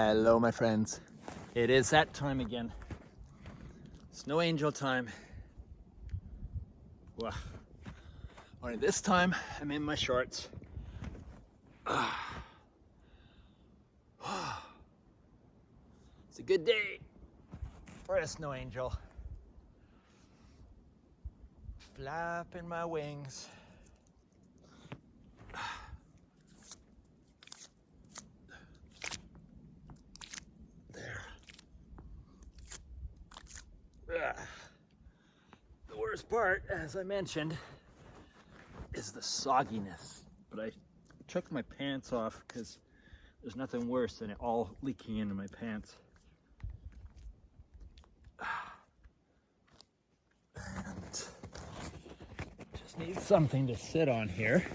Hello my friends, it is that time again. Snow angel time. Well, only this time I'm in my shorts. It's a good day for a snow angel. Flapping my wings. There. The worst part, as I mentioned, is the sogginess. But I took my pants off because there's nothing worse than it all leaking into my pants. And just need something to sit on here.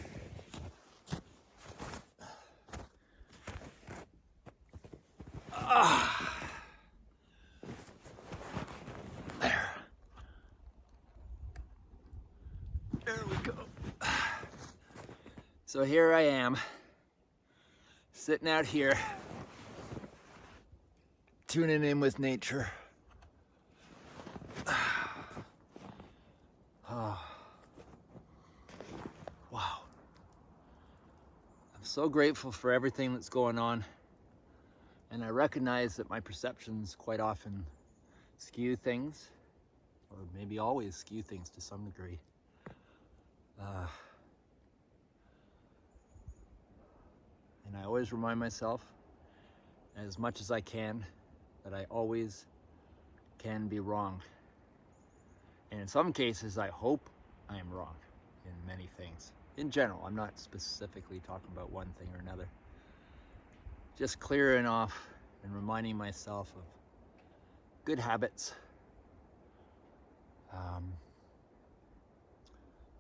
There we go. So here I am, sitting out here, tuning in with nature. Oh. Wow. I'm so grateful for everything that's going on, and I recognize that my perceptions quite often skew things, or maybe always skew things to some degree. And I always remind myself, as much as I can, that I always can be wrong. And in some cases, I hope I am wrong in many things. In general, I'm not specifically talking about one thing or another. Just clearing off and reminding myself of good habits.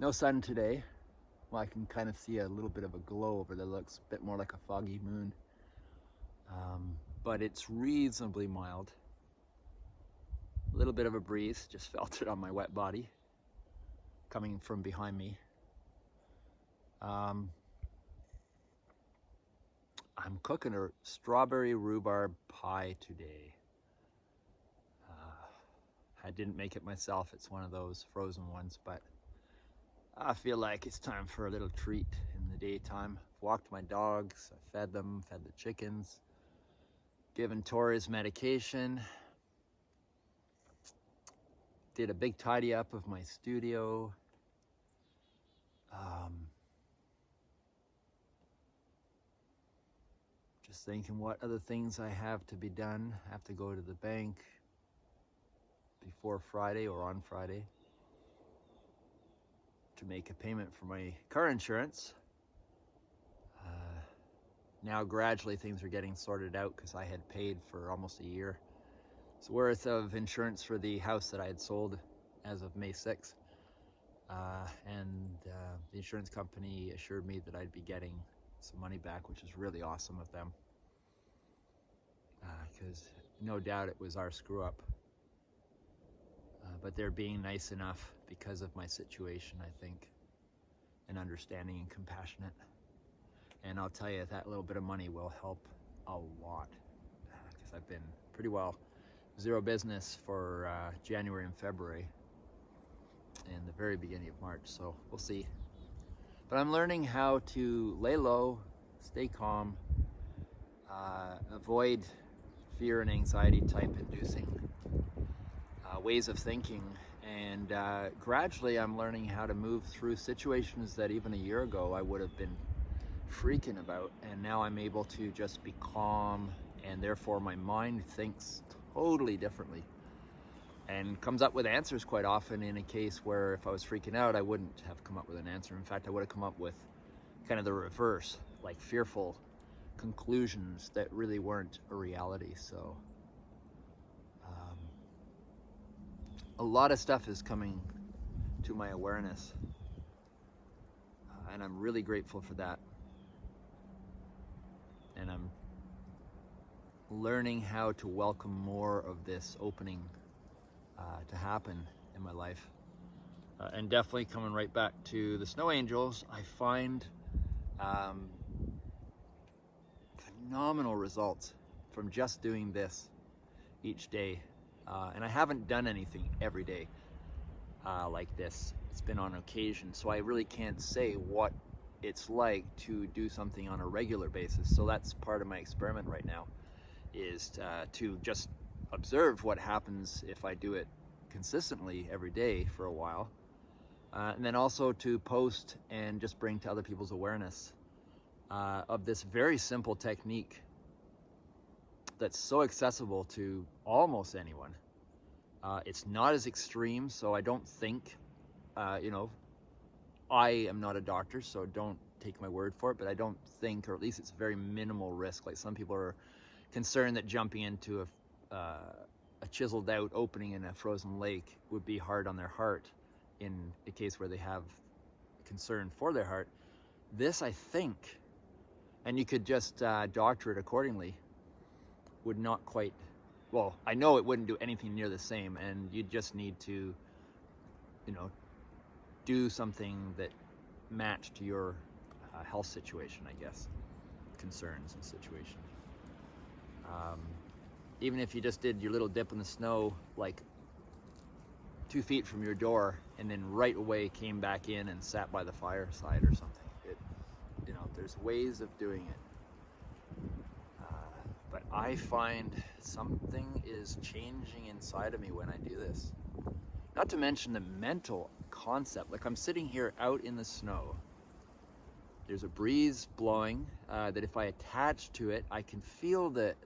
No sun today. Well, I can kind of see a little bit of a glow over there. Looks a bit more like a foggy moon. But it's reasonably mild. A little bit of a breeze, just felt it on my wet body, coming from behind me. I'm cooking a strawberry rhubarb pie today. I didn't make it myself, it's one of those frozen ones, but I feel like it's time for a little treat in the daytime. Walked my dogs, I fed them, fed the chickens, given Tori's medication, did a big tidy up of my studio. Just thinking what other things I have to be done. I have to go to the bank before Friday or on Friday to make a payment for my car insurance. Now gradually things are getting sorted out because I had paid for almost a year's worth of insurance for the house that I had sold as of May 6th. And the insurance company assured me that I'd be getting some money back, which is really awesome of them. Because no doubt it was our screw up. But they're being nice enough because of my situation, I think, and understanding and compassionate. And I'll tell you, that little bit of money will help a lot, because I've been pretty well zero business for January and February and the very beginning of March, so we'll see. But I'm learning how to lay low, stay calm, avoid fear and anxiety type inducing ways of thinking, and gradually I'm learning how to move through situations that even a year ago I would have been freaking about, and now I'm able to just be calm, and therefore my mind thinks totally differently and comes up with answers quite often in a case where if I was freaking out I wouldn't have come up with an answer. In fact, I would have come up with kind of the reverse, like fearful conclusions that really weren't a reality. So a lot of stuff is coming to my awareness, and I'm really grateful for that. And I'm learning how to welcome more of this opening to happen in my life. And definitely coming right back to the snow angels, I find phenomenal results, from just doing this each day. And I haven't done anything every day like this. It's been on occasion, so I really can't say what it's like to do something on a regular basis. So that's part of my experiment right now, is to just observe what happens if I do it consistently every day for a while. And then also to post and just bring to other people's awareness of this very simple technique that's so accessible to almost anyone. It's not as extreme, so I don't think, you know, I am not a doctor, so don't take my word for it, but I don't think, or at least it's very minimal risk. Like some people are concerned that jumping into a chiseled out opening in a frozen lake would be hard on their heart in a case where they have concern for their heart. This, I think, and you could just doctor it accordingly, would not quite, well, I know it wouldn't do anything near the same, and you just need to, you know, do something that matched your health situation, I guess, concerns and situation. Even if you just did your little dip in the snow, like 2 feet from your door, and then right away came back in and sat by the fireside or something. You know, there's ways of doing it. But I find something is changing inside of me when I do this. Not to mention the mental concept. Like I'm sitting here out in the snow. There's a breeze blowing that if I attach to it, I can feel the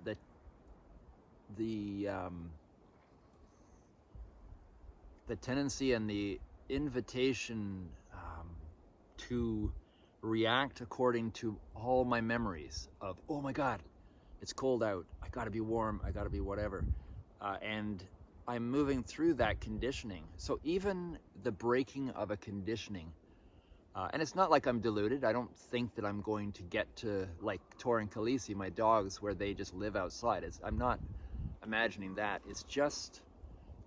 tendency and the invitation to react according to all my memories of, oh my God, it's cold out, I gotta be warm, I gotta be whatever. And I'm moving through that conditioning. So even the breaking of a conditioning, and it's not like I'm deluded. I don't think that I'm going to get to like Tor and Khaleesi, my dogs, where they just live outside. I'm not imagining that. It's just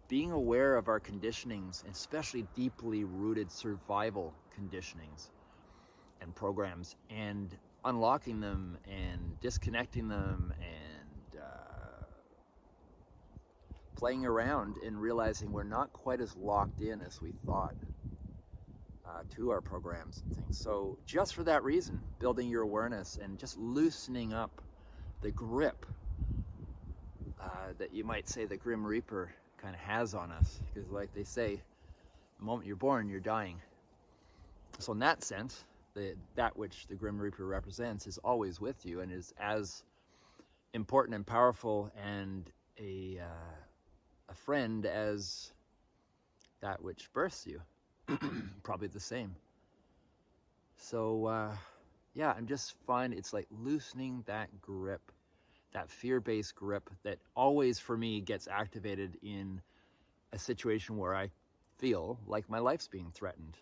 being aware of our conditionings, especially deeply rooted survival conditionings and programs, and unlocking them and disconnecting them and playing around and realizing we're not quite as locked in as we thought to our programs and things. So just for that reason, building your awareness and just loosening up the grip that you might say the Grim Reaper kind of has on us, because like they say, the moment you're born, you're dying. So in that sense, that which the Grim Reaper represents is always with you and is as important and powerful and a friend as that which births you. Probably the same. So yeah, I'm just finding it's like loosening that grip, that fear-based grip that always for me gets activated in a situation where I feel like my life's being threatened,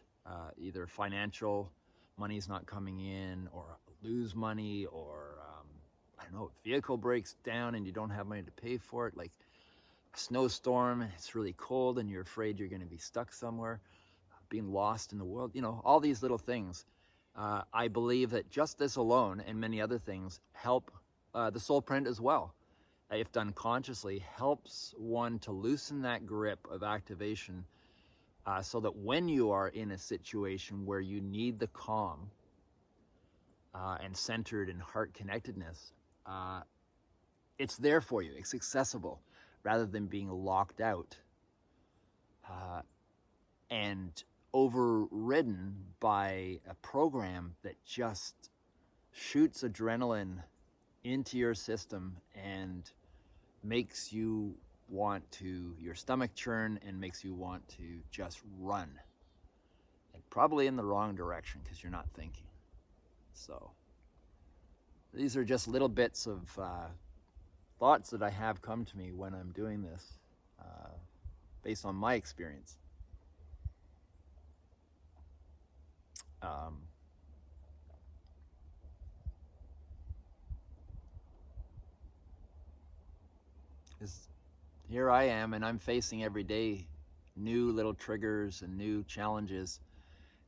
either financial, money's not coming in, or lose money, or I don't know, vehicle breaks down and you don't have money to pay for it, like a snowstorm, it's really cold and you're afraid you're going to be stuck somewhere, being lost in the world, you know, all these little things. I believe that just this alone and many other things help the soul print as well, if done consciously, helps one to loosen that grip of activation so that when you are in a situation where you need the calm and centered and heart connectedness, it's there for you, it's accessible, rather than being locked out and overridden by a program that just shoots adrenaline into your system and makes you want to, your stomach churn, and makes you want to just run, and probably in the wrong direction because you're not thinking. So these are just little bits of thoughts that I have come to me when I'm doing this based on my experience. Here I am, and I'm facing every day new little triggers and new challenges,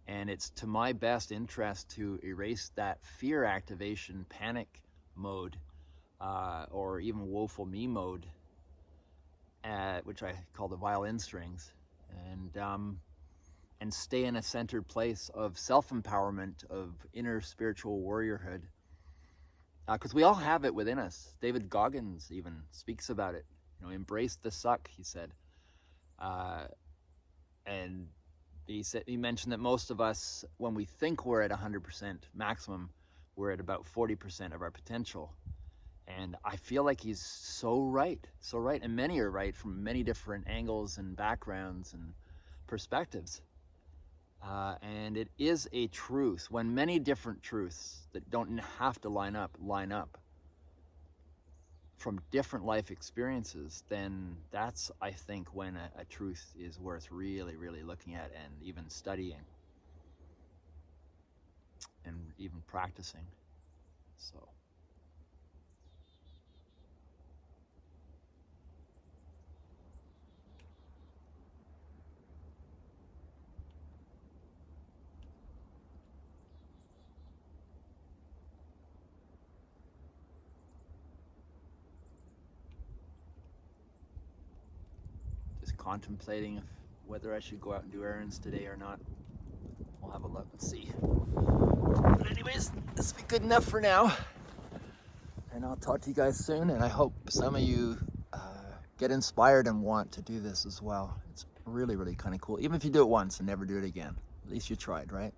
and it's to my best interest to erase that fear activation, panic mode or even woeful me mode, which I call the violin strings, and stay in a centered place of self-empowerment, of inner spiritual warriorhood. Because we all have it within us. David Goggins even speaks about it. Embrace the suck, he said. And he mentioned that most of us, when we think we're at 100% maximum, we're at about 40% of our potential. And I feel like he's so right. And many are right from many different angles and backgrounds and perspectives. And it is a truth. When many different truths that don't have to line up from different life experiences, then that's, I think, when a truth is worth really, really looking at and even studying and even practicing. So. Just contemplating whether I should go out and do errands today or not. We'll have a look and see. But anyways, this will be good enough for now. And I'll talk to you guys soon. And I hope some of you get inspired and want to do this as well. It's really, really kind of cool. Even if you do it once and never do it again. At least you tried, right?